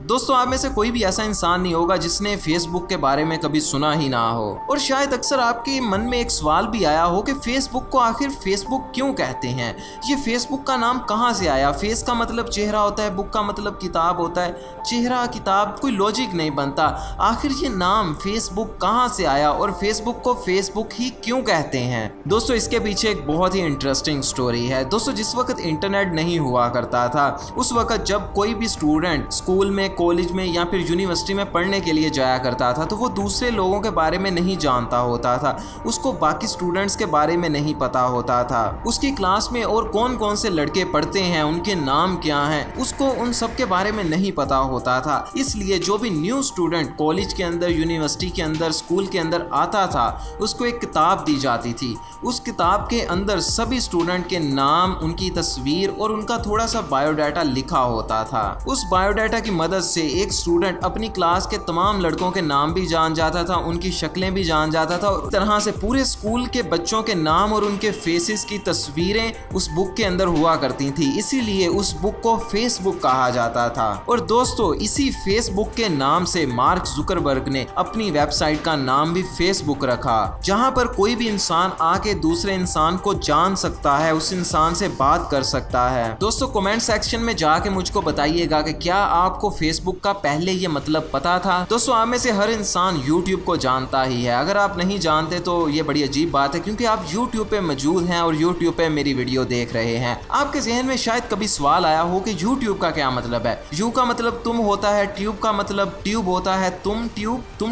दोस्तों आप में से कोई भी ऐसा इंसान नहीं होगा जिसने फेसबुक के बारे में कभी सुना ही ना हो। और शायद अक्सर आपके मन में एक सवाल भी आया हो कि फेसबुक को आखिर फेसबुक क्यों कहते हैं, ये फेसबुक का नाम कहाँ से आया। फेस का मतलब चेहरा होता है, बुक का मतलब किताब होता है, चेहरा किताब, कोई लॉजिक नहीं बनता। आखिर ये नाम फेसबुक कहाँ से आया और फेसबुक को फेसबुक ही क्यों कहते हैं। दोस्तों इसके पीछे एक बहुत ही इंटरेस्टिंग स्टोरी है। दोस्तों जिस वक्त इंटरनेट नहीं हुआ करता था, उस वक्त जब कोई भी स्टूडेंट स्कूल में, कॉलेज में या फिर यूनिवर्सिटी में पढ़ने के लिए जाया करता था, तो वो दूसरे लोगों के बारे में नहीं जानता होता था, उसको बाकी स्टूडेंट्स के बारे में नहीं पता होता था, उसकी क्लास में और कौन कौन से लड़के पढ़ते हैं, उनके नाम क्या हैं, उसको उन सब के बारे में नहीं पता होता था। इसलिए जो भी न्यू स्टूडेंट कॉलेज के अंदर, यूनिवर्सिटी के अंदर, स्कूल के अंदर आता था, उसको एक किताब दी जाती थी। उस किताब के अंदर सभी स्टूडेंट के नाम, उनकी तस्वीर और उनका थोड़ा सा बायोडाटा लिखा होता था। उस बायोडाटा की मदद से एक स्टूडेंट अपनी क्लास के तमाम लड़कों के नाम भी जान जाता था, उनकी शक्लें भी जान जाता था और इस तरह से पूरे स्कूल के बच्चों के नाम और उनके फेसेस की तस्वीरें उस बुक के अंदर हुआ करती थी। इसीलिए उस बुक को फेसबुक कहा जाता था। और दोस्तों इसी फेसबुक के नाम से मार्क जुकरबर्ग ने अपनी वेबसाइट का नाम भी फेसबुक रखा, जहां पर कोई भी इंसान आके दूसरे इंसान को जान सकता है, उस इंसान से बात कर सकता है। दोस्तों कमेंट सेक्शन में जाके मुझको बताइएगा कि क्या आपको फेसबुक का पहले ये मतलब पता था। दोस्तों आप में से हर इंसान यूट्यूब को जानता ही है। अगर आप नहीं जानते तो ये बड़ी अजीब बात है, क्योंकि आप यूट्यूब पे मौजूद हैं और यूट्यूब पे मेरी वीडियो देख रहे हैं। आपके जहन में शायद कभी सवाल आया हो कि यूट्यूब का क्या मतलब है। यू का मतलब तुम होता है, ट्यूब का मतलब ट्यूब होता है, तुम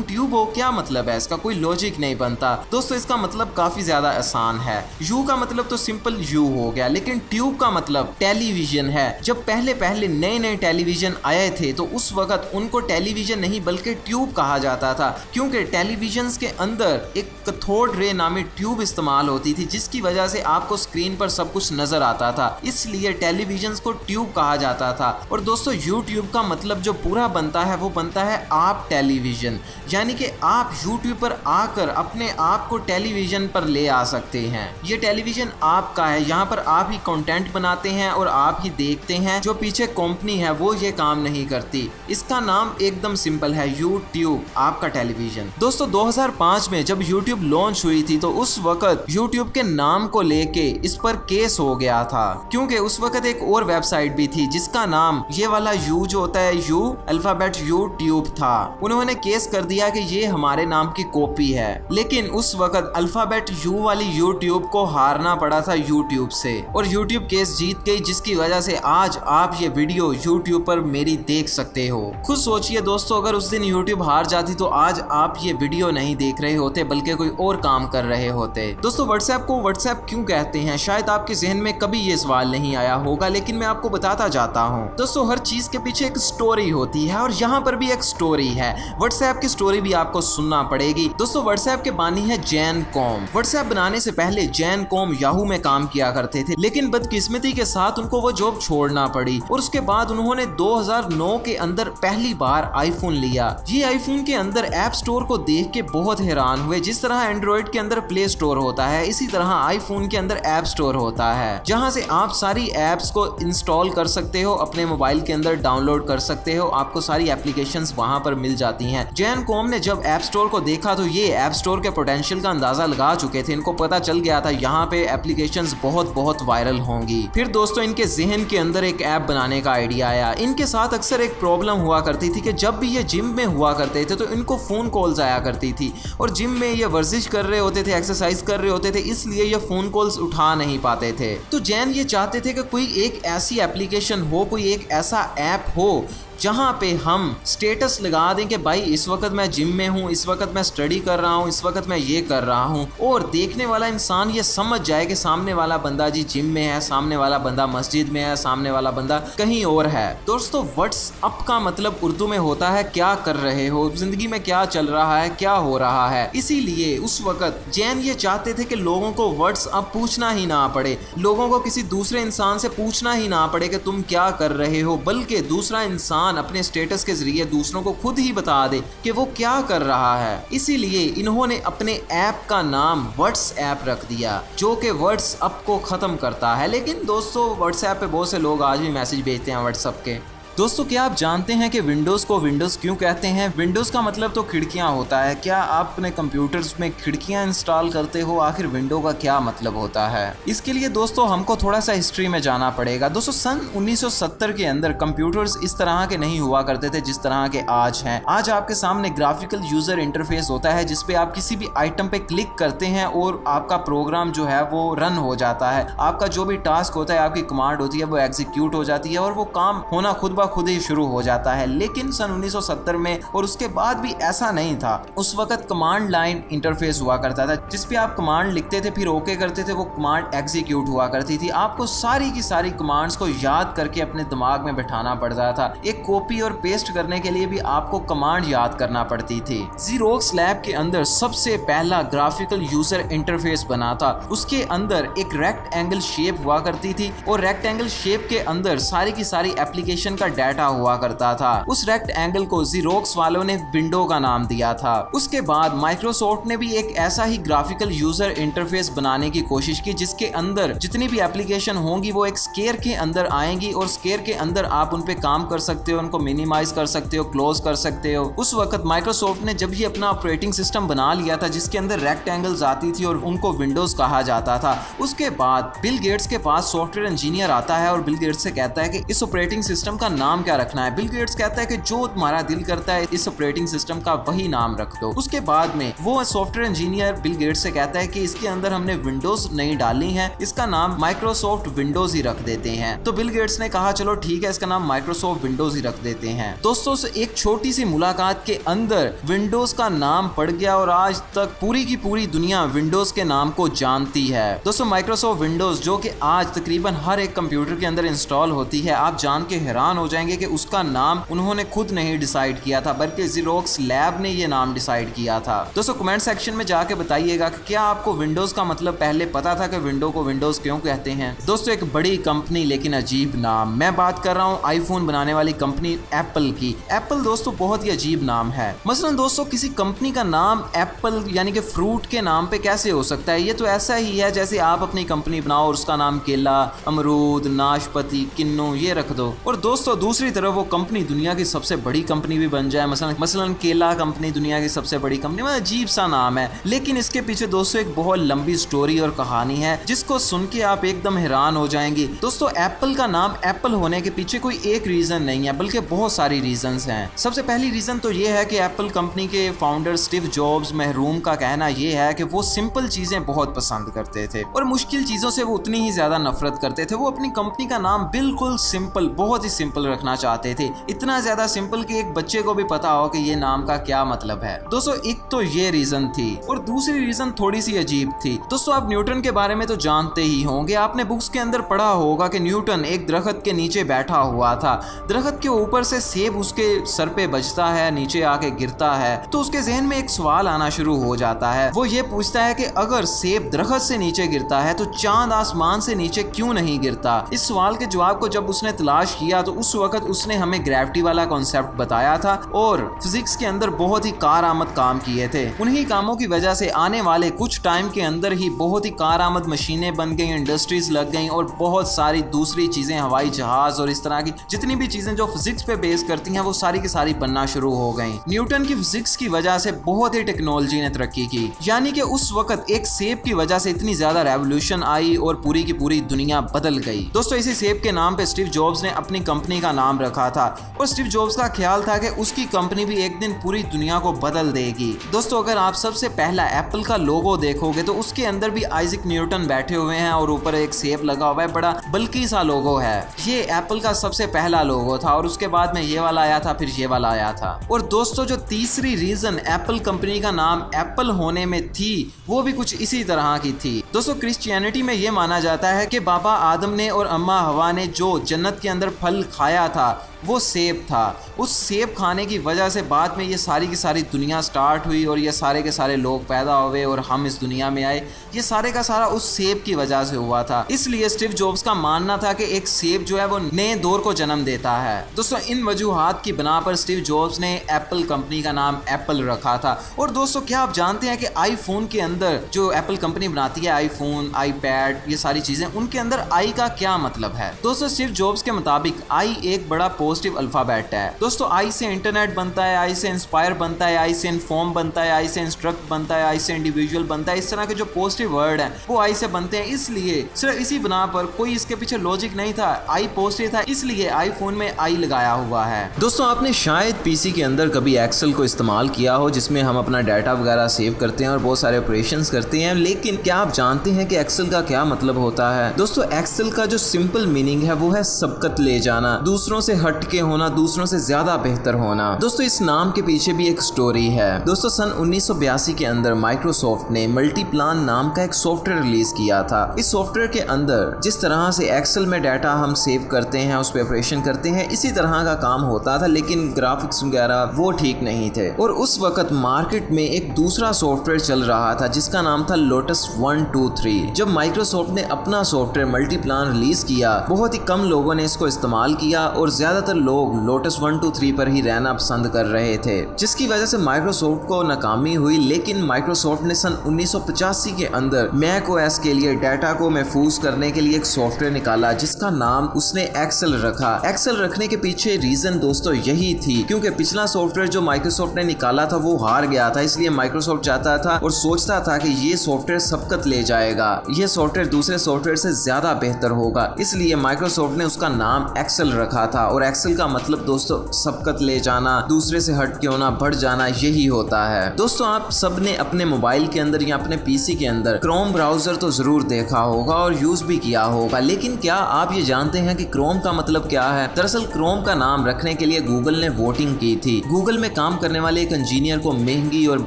ट्यूब हो, क्या मतलब है इसका, कोई लॉजिक नहीं बनता। दोस्तों इसका मतलब काफी ज्यादा आसान है। यू का मतलब तो सिंपल यू हो गया, लेकिन ट्यूब का मतलब टेलीविजन है। जब पहले नए टेलीविजन आए थे तो उस वक्त उनको टेलीविजन नहीं बल्कि ट्यूब कहा जाता था, क्योंकि टेलीविजन के अंदर एक कैथोड रे नामी ट्यूब इस्तेमाल होती थी, जिसकी वजह से आपको स्क्रीन पर सब कुछ नजर आता था। इसलिए टेलीविजन को ट्यूब कहा जाता था। और दोस्तों यूट्यूब का मतलब जो पूरा बनता है वो बनता है आप टेलीविजन, यानी कि आप यूट्यूब पर आकर अपने आप को टेलीविजन पर ले आ सकते हैं। ये टेलीविजन आपका है, यहाँ पर आप ही कंटेंट बनाते हैं और आप ही देखते हैं। जो पीछे कंपनी है वो ये काम नहीं करती। इसका नाम एकदम सिंपल है, यूट्यूब, आपका टेलीविजन। दोस्तों 2005 में जब यूट्यूब लॉन्च हुई थी तो उस वक्त यूट्यूब के नाम को लेके इस पर केस हो गया था, क्योंकि उस वक्त एक और वेबसाइट भी थी जिसका नाम ये वाला यू जो होता है, यू अल्फाबेट यूट्यूब था। उन्होंने केस कर दिया कि ये हमारे नाम की कॉपी है, लेकिन उस वक्त अल्फाबेट यू वाली यूट्यूब को हारना पड़ा था यूट्यूब से, और यूट्यूब केस जीत गई, जिसकी वजह से आज आप ये वीडियो यूट्यूब पर मेरी देख सकते हो। खुद सोचिए दोस्तों, अगर उस दिन यूट्यूब हार जाती तो आज आप ये वीडियो नहीं देख रहे होते बल्कि कोई और काम कर रहे होते। दोस्तों व्हाट्सएप को व्हाट्सएप क्यों कहते हैं, शायद आपके जहन में कभी ये सवाल नहीं आया होगा, लेकिन मैं आपको बताता जाता हूँ। दोस्तों हर चीज के पीछे एक स्टोरी होती है और यहाँ पर भी एक स्टोरी है। व्हाट्सएप की स्टोरी भी आपको सुनना पड़ेगी। दोस्तों व्हाट्सएप के बानी है जैन कॉम। व्हाट्सएप बनाने से पहले जैन कॉम याहू में काम किया करते थे, लेकिन बदकिस्मती के साथ उनको वो जॉब छोड़ना पड़ी और उसके बाद उन्होंने 2009 के अंदर पहली बार आईफोन लिया। ये आईफोन के अंदर ऐप स्टोर को देख के बहुत हैरान हुए। जिस तरह एंड्रॉइड के अंदर प्ले स्टोर होता है, इसी तरह आईफोन के अंदर ऐप स्टोर होता है, जहां से आप सारी ऐप्स को इंस्टॉल कर सकते हो, अपने मोबाइल के अंदर डाउनलोड कर सकते हो। आपको सारी एप्लीकेशंस वहां पर मिल जाती हैं। जैन कॉम ने जब ऐप स्टोर को देखा तो ये ऐप स्टोर के पोटेंशियल का अंदाजा लगा चुके थे। इनको पता चल गया था यहाँ पे एप्लीकेशंस बहुत वायरल होंगी। फिर दोस्तों इनके जहन के अंदर एक ऐप बनाने का आइडिया आया। इनके साथ अक्सर एक प्रॉब्लम हुआ करती थी कि जब भी ये जिम में हुआ करते थे तो इनको फोन कॉल्स आया करती थी, और जिम में ये वर्जिश कर रहे होते थे, एक्सरसाइज कर रहे होते थे, इसलिए ये फोन कॉल्स उठा नहीं पाते थे। तो जैन ये चाहते थे कि कोई एक ऐसी एप्लीकेशन हो, कोई एक ऐसा ऐप हो जहाँ पे हम स्टेटस लगा दें कि भाई इस वक्त मैं जिम में हूँ, इस वक्त मैं स्टडी कर रहा हूँ, इस वक्त मैं ये कर रहा हूँ, और देखने वाला इंसान ये समझ जाए कि सामने वाला बंदा जी जिम में है, सामने वाला बंदा मस्जिद में है, सामने वाला बंदा कहीं और है। दोस्तों व्हाट्सअप का मतलब उर्दू में होता है क्या कर रहे हो, जिंदगी में क्या चल रहा है, क्या हो रहा है। इसीलिए उस वक्त जैन ये चाहते थे कि लोगों को व्हाट्सअप पूछना ही ना पड़े, लोगों को किसी दूसरे इंसान से पूछना ही ना पड़े कि तुम क्या कर रहे हो, बल्कि दूसरा इंसान अपने स्टेटस के जरिए दूसरों को खुद ही बता दे कि वो क्या कर रहा है। इसीलिए इन्होंने अपने ऐप का नाम व्हाट्सएप रख दिया, जो कि व्हाट्सअप को खत्म करता है। लेकिन दोस्तों व्हाट्सएप पे बहुत से लोग आज भी मैसेज भेजते हैं व्हाट्सएप के। दोस्तों क्या आप जानते हैं कि विंडोज को विंडोज क्यों कहते हैं? विंडोज का मतलब तो खिड़कियां होता है। क्या आप अपने कंप्यूटर्स में खिड़कियां इंस्टॉल करते हो? आखिर विंडो का क्या मतलब होता है? इसके लिए दोस्तों हमको थोड़ा सा हिस्ट्री में जाना पड़ेगा। दोस्तों सन 1970 के अंदर कंप्यूटर्स इस तरह के नहीं हुआ करते थे जिस तरह के आज हैं। आज आपके सामने ग्राफिकल यूजर इंटरफेस होता है जिसपे आप किसी भी आइटम पे क्लिक करते हैं और आपका प्रोग्राम जो है वो रन हो जाता है। आपका जो भी टास्क होता है, आपकी कमांड होती है, वो एग्जीक्यूट हो जाती है और वो काम होना खुद ही शुरू हो जाता है। लेकिन सन 1970 में और उसके बाद भी ऐसा नहीं था। उस वक्त कमांड लाइन इंटरफेस हुआ करता था जिसपे आप कमांड लिखते थे, फिर ओके करते थे, वो कमांड एग्जीक्यूट हुआ करती थी। आपको सारी की सारी कमांड्स को याद करके अपने दिमाग में बैठाना पड़ता था। एक कॉपी और पेस्ट करने के लिए भी आपको कमांड याद करना पड़ती थी। ज़ीरोक्स लैब के अंदर सबसे पहला ग्राफिकल यूजर इंटरफेस बना था। उसके अंदर एक रेक्ट एंगल शेप हुआ करती थी और रेक्ट एंगल शेप के अंदर सारी की सारी एप्लीकेशन का डाटा हुआ करता था। उस रेक्ट एंगल को ज़ीरोक्स वालों ने विंडो का नाम दिया था। उसके बाद माइक्रोसॉफ्ट ने भी एक ऐसा ही ग्राफिकल यूजर इंटरफेस बनाने की कोशिश की जिसके अंदर जितनी भी एप्लीकेशन होंगी वो एक स्क्वायर के अंदर आएंगी और स्क्वायर के अंदर आप उन पे काम कर सकते हो, उनको मिनिमाइज कर सकते हो, क्लोज कर सकते हो। उस वक्त माइक्रोसॉफ्ट ने जब ये अपना ऑपरेटिंग सिस्टम बना लिया था जिसके अंदर रेक्टेंगल्स आती थी और उनको विंडोज कहा जाता था। उसके बाद बिल गेट्स के पास सॉफ्टवेयर इंजीनियर आता है और बिल गेट्स से कहता है कि इस ऑपरेटिंग सिस्टम का नाम क्या रखना है। बिल गेट्स कहता है कि जो तुम्हारा दिल करता है इस ऑपरेटिंग सिस्टम का वही नाम रख दो। उसके बाद में वो सॉफ्टवेयर इंजीनियर बिल गेट्स से कहता है कि इसके अंदर हमने विंडोज नहीं डाली है, इसका नाम माइक्रोसॉफ्ट विंडोज ही रख देते हैं। तो बिल गेट्स ने कहा चलो ठीक है, इसका नाम माइक्रोसॉफ्ट विंडोज ही रख देते हैं। दोस्तों से एक छोटी सी मुलाकात के अंदर विंडोज का नाम पड़ गया और आज तक पूरी की पूरी दुनिया विंडोज के नाम को जानती है। दोस्तों माइक्रोसॉफ्ट विंडोज जो कि आज तकरीबन हर एक कंप्यूटर के अंदर इंस्टॉल होती है, आप जान के हैरान हो जाएंगे कि उसका नाम उन्होंने खुद नहीं डिसाइड किया था बल्कि ज़ीरोक्स लैब ने ये नाम डिसाइड किया था। दोस्तों कमेंट सेक्शन में जाके बताइएगा कि क्या आपको विंडोज का मतलब पहले पता था कि विंडो को विंडोज क्यों कहते हैं। दोस्तों एक बड़ी कंपनी लेकिन अजीब नाम, मैं बात कर रहा हूँ आईफोन बनाने वाली कंपनी एप्पल की। एप्पल दोस्तों बहुत ही अजीब नाम है। मसलन दोस्तों किसी कंपनी का नाम एप्पल यानी कि फ्रूट के नाम पे कैसे हो सकता है? ये तो ऐसा ही है जैसे आप अपनी कंपनी बनाओ और उसका नाम केला, अमरूद, नाशपाती, किन्नू ये रख दो। और दोस्तों दूसरी तरफ वो कंपनी दुनिया की सबसे बड़ी कंपनी भी बन जाए, मसलन केला कंपनी दुनिया की सबसे बड़ी कंपनी। मतलब अजीब सा नाम है, लेकिन इसके पीछे दोस्तों एक बहुत लंबी स्टोरी और कहानी है जिसको सुन के आप एकदम हैरान हो जाएंगे। दोस्तों एप्पल का नाम एप्पल होने के पीछे कोई एक रीजन नहीं है बल्कि बहुत सारी रीजंस हैं। सबसे पहली रीजन तो ये है कि एप्पल कंपनी के फाउंडर स्टीव जॉब्स महरूम का कहना यह है कि वो सिंपल चीजें बहुत पसंद करते थे और मुश्किल चीजों से वो उतनी ही ज्यादा नफरत करते थे। वो अपनी कंपनी का नाम बिल्कुल सिंपल, बहुत ही सिंपल रखना चाहते थे, इतना ज्यादा सिंपल कि एक बच्चे को भी पता हो कि ये नाम का क्या मतलब है। दोस्तों एक तो ये रीजन थी और दूसरी रीजन थोड़ी सी अजीब थी। दोस्तों आप न्यूटन के बारे में तो जानते ही होंगे, आपने बुक्स के अंदर पढ़ा होगा कि न्यूटन एक दरख्त के नीचे बैठा हुआ था। दरख्त के ऊपर से सेब उसके सर पे बजता है, नीचे आके गिरता है, तो उसके जहन में एक सवाल आना शुरू हो जाता है। वो ये पूछता है कि अगर सेब दरख्त से नीचे गिरता है तो चांद आसमान से नीचे क्यों नहीं गिरता। इस सवाल के जवाब को जब उसने तलाश किया तो उस वक्त उसने हमें ग्रेविटी वाला कॉन्सेप्ट बताया था और फिजिक्स के अंदर बहुत ही कारआमद काम किए थे। उन्हीं कामों की वजह से आने वाले कुछ टाइम के अंदर ही बहुत ही कारआमद मशीनें बन गई, इंडस्ट्रीज लग गई और बहुत सारी दूसरी चीजें, हवाई जहाज और इस तरह की जितनी भी चीजें जो फिजिक्स पे बेस करती हैं वो सारी की सारी बनना शुरू हो गई। न्यूटन की फिजिक्स की वजह से बहुत ही टेक्नोलॉजी ने तरक्की की, यानी कि उस वक्त एक सेब की वजह से इतनी ज्यादा रेवोल्यूशन आई और पूरी की पूरी दुनिया बदल गई। दोस्तों इसी सेब के नाम पे स्टीव जॉब्स ने अपनी कंपनी का नाम रखा था और स्टीव जॉब्स का ख्याल था कि उसकी कंपनी भी एक दिन पूरी दुनिया को बदल देगी। दोस्तों अगर आप सबसे पहला एप्पल का लोगो देखोगे तो उसके अंदर भी आइजैक न्यूटन बैठे हुए हैं और ऊपर एक सेब लगा हुआ है, बड़ा बल्कि सा लोगो है। ये एप्पल का सबसे पहला लोगो था और उसके बाद में ये वाला आया था, फिर ये वाला आया था। और दोस्तों जो तीसरी रीजन एप्पल कंपनी का नाम एप्पल होने में थी वो भी कुछ इसी तरह की थी। दोस्तों क्रिश्चियनिटी में ये माना जाता है कि बाबा आदम ने और अम्मा हवा ने जो जन्नत के अंदर फल खाया था वो सेब था। उस सेब खाने की वजह से बाद में ये सारी की सारी दुनिया स्टार्ट हुई और ये सारे के सारे लोग पैदा हुए और हम इस दुनिया में आए। ये सारे का सारा उस सेब की वजह से हुआ था। इसलिए स्टीव जॉब्स का मानना था कि एक सेब जो है वो नए दौर को जन्म देता है। दोस्तों इन वजूहात की बिना पर स्टीव जॉब्स ने एप्पल कंपनी का नाम एप्पल रखा था। और दोस्तों क्या आप जानते हैं कि आईफोन के अंदर जो एप्पल कंपनी बनाती है, आईफोन, आईपैड, ये सारी चीजें, उनके अंदर आई का क्या मतलब है? दोस्तों स्टीव जॉब्स के मुताबिक आई एक बड़ा पॉजिटिव अल्फाबेट है। दोस्तों आई से इंटरनेट बनता है, आई से इंस्पायर बनता है, आई से इन्फॉर्म बनता है, आई से इंस्ट्रक्ट बनता है, आई से इंडिविजुअल बनता है। इस तरह के जो पॉजिटिव वर्ड हैं वो आई से बनते हैं। इसलिए सिर्फ इसी बना पर कोई इसके पीछे लॉजिक नहीं था, आई पॉजिटिव था, इसलिए आईफोन में आई लगाया हुआ है। दोस्तों आपने शायद पीसी के अंदर कभी एक्सेल को इस्तेमाल किया हो, जिसमें हम अपना डाटा वगैरह सेव करते हैं और बहुत सारे ऑपरेशंस करते हैं। लेकिन क्या आप जानते हैं कि एक्सेल का क्या मतलब होता है? दोस्तों एक्सेल का जो सिंपल मीनिंग है वो है सबकत ले जाना, दूसरों से हटके होना, दूसरों से ज्यादा बेहतर होना। दोस्तों इस नाम के पीछे भी एक स्टोरी है। दोस्तों सन 1982 के अंदर माइक्रोसॉफ्ट ने मल्टीप्लान नाम का एक सॉफ्टवेयर रिलीज किया था। इस सॉफ्टवेयर के अंदर जिस तरह से एक्सेल में डाटा हम सेव करते हैं, उस पर ऑपरेशन करते हैं, इसी तरह का काम होता था, लेकिन ग्राफिक्स वगैरह वो ठीक नहीं थे। और उस वक्त मार्केट में एक दूसरा सॉफ्टवेयर चल रहा था जिसका नाम था लोटस 123। जब माइक्रोसॉफ्ट ने अपना सॉफ्टवेयर मल्टीप्लान रिलीज किया, बहुत ही कम लोगों ने इसको इस्तेमाल किया और ज्यादातर लोग लोटस 123 पर ही रहना पसंद कर रहे थे, जिसकी वजह से माइक्रोसॉफ्ट को नाकामी हुई। लेकिन माइक्रोसॉफ्ट ने सन 1985 के अंदर मैक ओएस के लिए डाटा को महफूज करने के लिए एक सॉफ्टवेयर निकाला जिसका नाम उसने एक्सेल रखा। एक्सेल रखने के पीछे रीजन दोस्तों यही थी क्योंकि पिछला सॉफ्टवेयर जो माइक्रोसॉफ्ट ने निकाला था वो हार गया था, इसलिए माइक्रोसॉफ्ट चाहता था और सोचता था कि ये सॉफ्टवेयर सबकत ले जाएगा, ये सॉफ्टवेयर दूसरे सॉफ्टवेयर से ज्यादा बेहतर होगा, इसलिए माइक्रोसॉफ्ट ने उसका नाम एक्सेल रखा था। और एक्सेल का मतलब दोस्तों सबकत ले जाना, दूसरे से हट के होना, बढ़ जाना, यही होता है। दोस्तों आप सब ने अपने मोबाइल के अंदर या अपने पीसी के अंदर क्रोम ब्राउजर तो जरूर देखा होगा और यूज भी किया होगा, लेकिन क्या आप ये जानते हैं कि क्रोम का मतलब क्या है? दरअसल क्रोम का नाम रखने के लिए गूगल ने वोटिंग की थी। गूगल में काम करने वाले एक इंजीनियर को महंगी और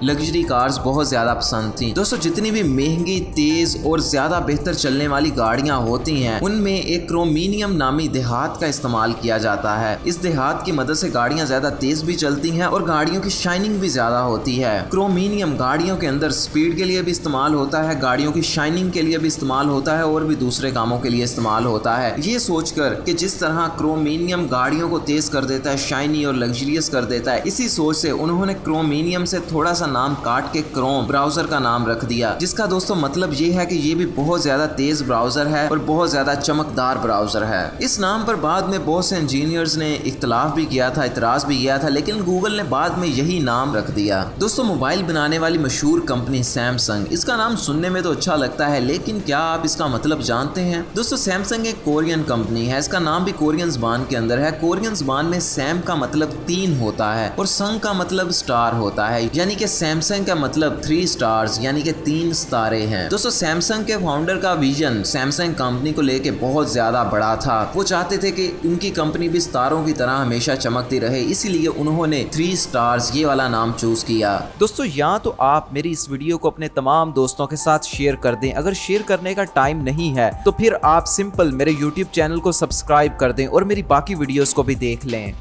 लग्जरी कार्स बहुत ज्यादा पसंद थी। दोस्तों जितनी भी महंगी, तेज और ज्यादा बेहतर चलने वाली गाड़ियां होती हैं उनमें एक क्रोमीनियम नामी देहात का इस्तेमाल किया जाता है। इस देहात की मदद से गाड़ियां ज्यादा तेज भी चलती हैं और गाड़ियों की शाइनिंग भी ज्यादा होती है। क्रोमीनियम गाड़ियों के अंदर स्पीड के लिए भी इस्तेमाल होता है, गाड़ियों की शाइनिंग के लिए भी इस्तेमाल होता है और भी दूसरे कामों के लिए इस्तेमाल होता है। ये सोचकर कि जिस तरह क्रोमीनियम गाड़ियों को तेज कर देता है, शाइनी और लग्जरियस कर देता है, इसी सोच से उन्होंने क्रोमीनियम से थोड़ा सा नाम काट के क्रोम ब्राउजर का नाम रख दिया, जिसका दोस्तों मतलब ये है कि ये भी बहुत ज्यादा तेज ब्राउजर है और बहुत ज्यादा चमकदार ब्राउजर है। इस नाम पर बाद में बहुत से इंजीनियर्स ने इख्तलाफ भी किया था, इतराज भी किया था, लेकिन गूगल ने बाद में यही नाम रख दिया। दोस्तों मोबाइल बनाने वाली मशहूर कंपनी सैमसंग, इसका नाम सुनने में तो अच्छा लगता है, लेकिन क्या आप इसका मतलब जानते हैं? दोस्तों सैमसंग एक कोरियन कंपनी है, इसका नाम भी कोरियन ज़बान के अंदर है। कोरियन ज़बान में सैम का मतलब 3 होता है और संग का मतलब स्टार होता है, यानी कि सैमसंग का मतलब 3 स्टार्स यानी कि 3 सितारे हैं। दोस्तों सैमसंग के फाउंडर का विजन सैमसंग कंपनी को लेके बहुत ज्यादा बड़ा था। वो चाहते थे कि उनकी कंपनी भी सितारों की तरह हमेशा चमकती रहे, इसीलिए उन्होंने 3 स्टार्स ये वाला नाम चूज किया। दोस्तों या तो आप मेरी इस वीडियो को अपने तमाम दोस्तों के साथ शेयर कर दें, अगर शेयर करने का टाइम नहीं है तो फिर आप सिंपल मेरे YouTube चैनल को सब्सक्राइब कर दें और मेरी बाकी वीडियोस को भी देख लें।